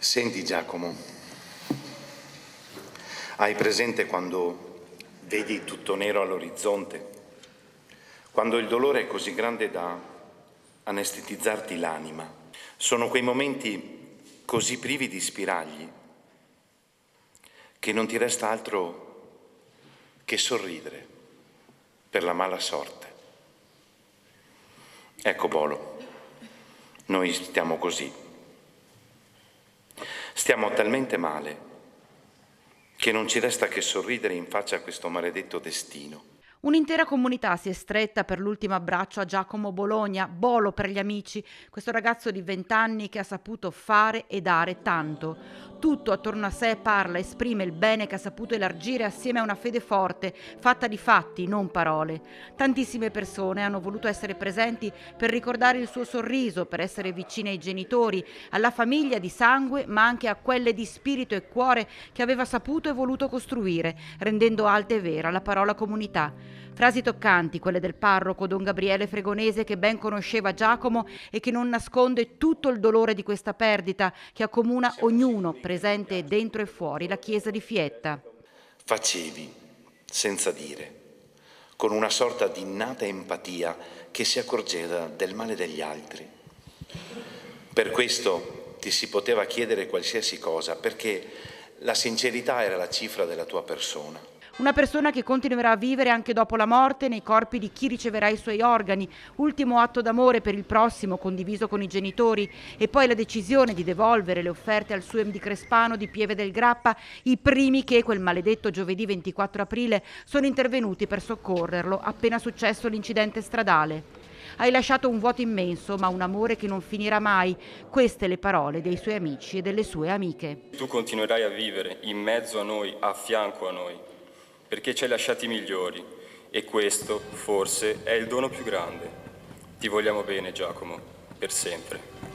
Senti Giacomo, hai presente quando vedi tutto nero all'orizzonte? Quando il dolore è così grande da anestetizzarti l'anima? Sono quei momenti così privi di spiragli che non ti resta altro che sorridere per la mala sorte. Ecco Bolo, noi stiamo così. Stiamo talmente male che non ci resta che sorridere in faccia a questo maledetto destino. Un'intera comunità si è stretta per l'ultimo abbraccio a Giacomo Bologna, Bolo per gli amici, questo ragazzo di 20 anni che ha saputo fare e dare tanto. Tutto attorno a sé parla, esprime il bene che ha saputo elargire assieme a una fede forte, fatta di fatti, non parole. Tantissime persone hanno voluto essere presenti per ricordare il suo sorriso, per essere vicine ai genitori, alla famiglia di sangue, ma anche a quelle di spirito e cuore che aveva saputo e voluto costruire, rendendo alta e vera la parola comunità. Frasi toccanti, quelle del parroco Don Gabriele Fregonese, che ben conosceva Giacomo e che non nasconde tutto il dolore di questa perdita che accomuna ognuno, presente dentro e fuori la chiesa di Fietta. Facevi, senza dire, con una sorta di innata empatia che si accorgeva del male degli altri. Per questo ti si poteva chiedere qualsiasi cosa, perché la sincerità era la cifra della tua persona. Una persona che continuerà a vivere anche dopo la morte nei corpi di chi riceverà i suoi organi, ultimo atto d'amore per il prossimo condiviso con i genitori, e poi la decisione di devolvere le offerte al suo di Crespano di Pieve del Grappa, i primi che quel maledetto giovedì 24 aprile sono intervenuti per soccorrerlo appena successo l'incidente stradale. Hai lasciato un vuoto immenso, ma un amore che non finirà mai. Queste le parole dei suoi amici e delle sue amiche. Tu continuerai a vivere in mezzo a noi, a fianco a noi, perché ci hai lasciati migliori e questo, forse, è il dono più grande. Ti vogliamo bene, Giacomo, per sempre.